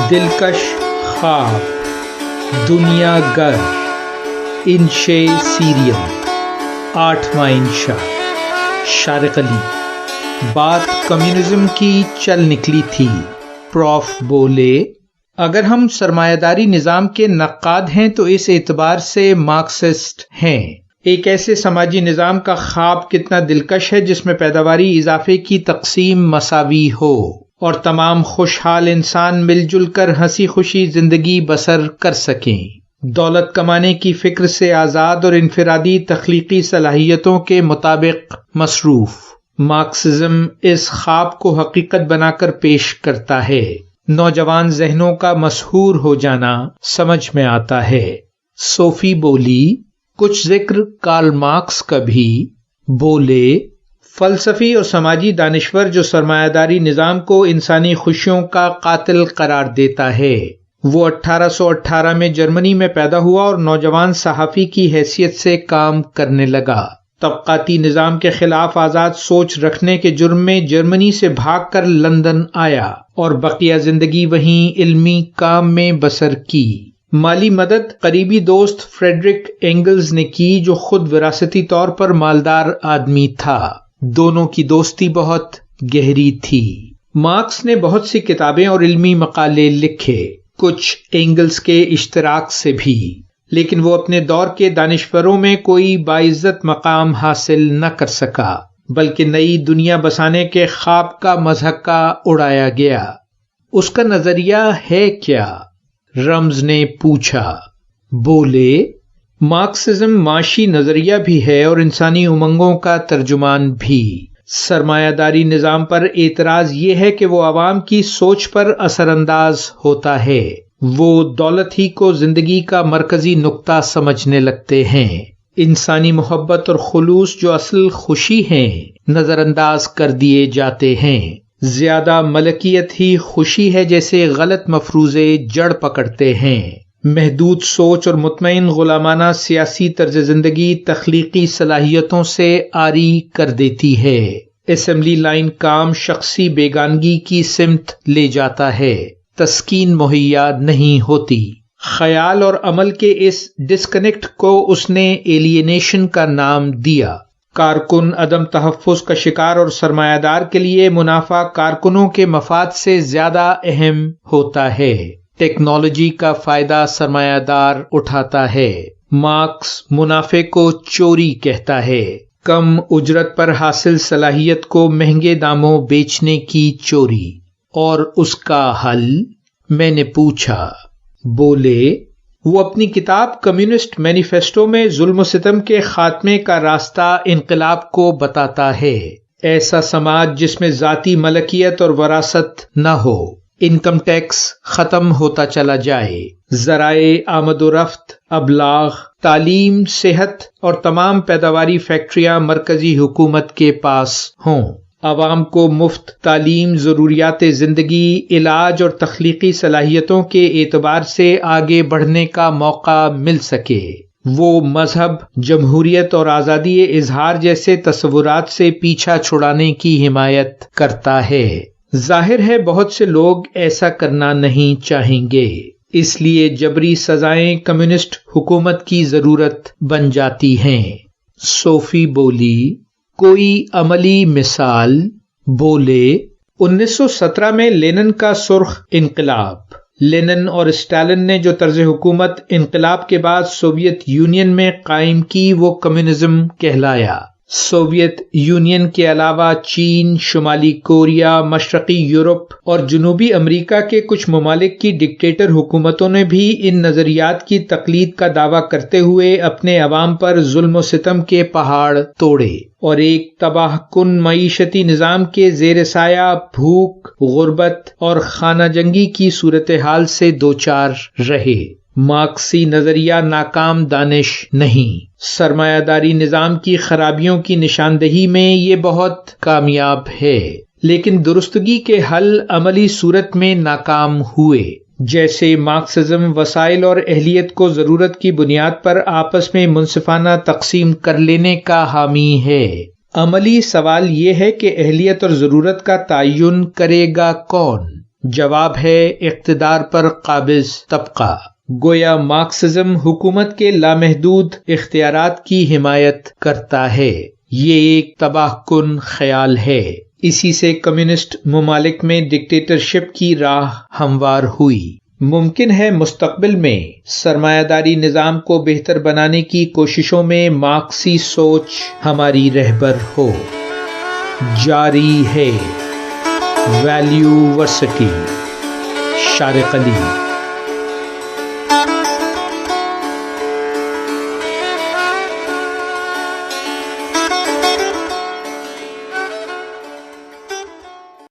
دلکش خواب، دنیا گر، انشے سیریل، 8واں انشا، شارق علی۔ بات کمیونزم کی چل نکلی تھی۔ پروف بولے، اگر ہم سرمایہ داری نظام کے نقاد ہیں تو اس اعتبار سے مارکسسٹ ہیں۔ ایک ایسے سماجی نظام کا خواب کتنا دلکش ہے جس میں پیداواری اضافے کی تقسیم مساوی ہو اور تمام خوشحال انسان مل جل کر ہنسی خوشی زندگی بسر کر سکیں، دولت کمانے کی فکر سے آزاد اور انفرادی تخلیقی صلاحیتوں کے مطابق مصروف۔ مارکسزم اس خواب کو حقیقت بنا کر پیش کرتا ہے۔ نوجوان ذہنوں کا مسحور ہو جانا سمجھ میں آتا ہے۔ صوفی بولی، کچھ ذکر کارل مارکس کا بھی۔ بولے، فلسفی اور سماجی دانشور جو سرمایہ داری نظام کو انسانی خوشیوں کا قاتل قرار دیتا ہے، وہ 1818 میں جرمنی میں پیدا ہوا اور نوجوان صحافی کی حیثیت سے کام کرنے لگا۔ طبقاتی نظام کے خلاف آزاد سوچ رکھنے کے جرم میں جرمنی سے بھاگ کر لندن آیا اور بقیہ زندگی وہیں علمی کام میں بسر کی۔ مالی مدد قریبی دوست فریڈرک اینگلز نے کی جو خود وراثتی طور پر مالدار آدمی تھا۔ دونوں کی دوستی بہت گہری تھی۔ مارکس نے بہت سی کتابیں اور علمی مقالے لکھے، کچھ اینگلز کے اشتراک سے بھی، لیکن وہ اپنے دور کے دانشوروں میں کوئی باعزت مقام حاصل نہ کر سکا، بلکہ نئی دنیا بسانے کے خواب کا مضحکہ اڑایا گیا۔ اس کا نظریہ ہے کیا؟ رمز نے پوچھا۔ بولے، مارکسزم معاشی نظریہ بھی ہے اور انسانی امنگوں کا ترجمان بھی۔ سرمایہ داری نظام پر اعتراض یہ ہے کہ وہ عوام کی سوچ پر اثر انداز ہوتا ہے۔ وہ دولت ہی کو زندگی کا مرکزی نقطہ سمجھنے لگتے ہیں۔ انسانی محبت اور خلوص جو اصل خوشی ہیں نظر انداز کر دیے جاتے ہیں۔ زیادہ ملکیت ہی خوشی ہے جیسے غلط مفروضے جڑ پکڑتے ہیں۔ محدود سوچ اور مطمئن غلامانہ سیاسی طرز زندگی تخلیقی صلاحیتوں سے عاری کر دیتی ہے۔ اسمبلی لائن کام شخصی بیگانگی کی سمت لے جاتا ہے، تسکین مہیا نہیں ہوتی۔ خیال اور عمل کے اس ڈسکنیکٹ کو اس نے ایلینیشن کا نام دیا۔ کارکن عدم تحفظ کا شکار اور سرمایہ دار کے لیے منافع کارکنوں کے مفاد سے زیادہ اہم ہوتا ہے۔ ٹیکنالوجی کا فائدہ سرمایہ دار اٹھاتا ہے۔ مارکس منافع کو چوری کہتا ہے، کم اجرت پر حاصل صلاحیت کو مہنگے داموں بیچنے کی چوری۔ اور اس کا حل؟ میں نے پوچھا۔ بولے، وہ اپنی کتاب کمیونسٹ مینیفیسٹو میں ظلم و ستم کے خاتمے کا راستہ انقلاب کو بتاتا ہے۔ ایسا سماج جس میں ذاتی ملکیت اور وراثت نہ ہو، انکم ٹیکس ختم ہوتا چلا جائے، ذرائع آمد و رفت، ابلاغ، تعلیم، صحت اور تمام پیداواری فیکٹریاں مرکزی حکومت کے پاس ہوں، عوام کو مفت تعلیم، ضروریات زندگی، علاج اور تخلیقی صلاحیتوں کے اعتبار سے آگے بڑھنے کا موقع مل سکے۔ وہ مذہب، جمہوریت اور آزادی اظہار جیسے تصورات سے پیچھا چھڑانے کی حمایت کرتا ہے۔ ظاہر ہے بہت سے لوگ ایسا کرنا نہیں چاہیں گے، اس لیے جبری سزائیں کمیونسٹ حکومت کی ضرورت بن جاتی ہیں۔ صوفی بولی، کوئی عملی مثال؟ بولے، 1917 میں لینن کا سرخ انقلاب۔ لینن اور اسٹالن نے جو طرز حکومت انقلاب کے بعد سوویت یونین میں قائم کی وہ کمیونزم کہلایا۔ سوویت یونین کے علاوہ چین، شمالی کوریا، مشرقی یورپ اور جنوبی امریکہ کے کچھ ممالک کی ڈکٹیٹر حکومتوں نے بھی ان نظریات کی تقلید کا دعویٰ کرتے ہوئے اپنے عوام پر ظلم و ستم کے پہاڑ توڑے اور ایک تباہ کن معیشتی نظام کے زیر سایہ بھوک، غربت اور خانہ جنگی کی صورتحال سے دوچار رہے۔ مارکسی نظریہ ناکام دانش نہیں، سرمایہ داری نظام کی خرابیوں کی نشاندہی میں یہ بہت کامیاب ہے، لیکن درستگی کے حل عملی صورت میں ناکام ہوئے۔ جیسے مارکسزم وسائل اور اہلیت کو ضرورت کی بنیاد پر آپس میں منصفانہ تقسیم کر لینے کا حامی ہے، عملی سوال یہ ہے کہ اہلیت اور ضرورت کا تعین کرے گا کون؟ جواب ہے اقتدار پر قابض طبقہ۔ گویا مارکسزم حکومت کے لامحدود اختیارات کی حمایت کرتا ہے۔ یہ ایک تباہ کن خیال ہے۔ اسی سے کمیونسٹ ممالک میں ڈکٹیٹرشپ کی راہ ہموار ہوئی۔ ممکن ہے مستقبل میں سرمایہ داری نظام کو بہتر بنانے کی کوششوں میں مارکسی سوچ ہماری رہبر ہو۔ جاری ہے ویلیو ورسٹی، شارق علی۔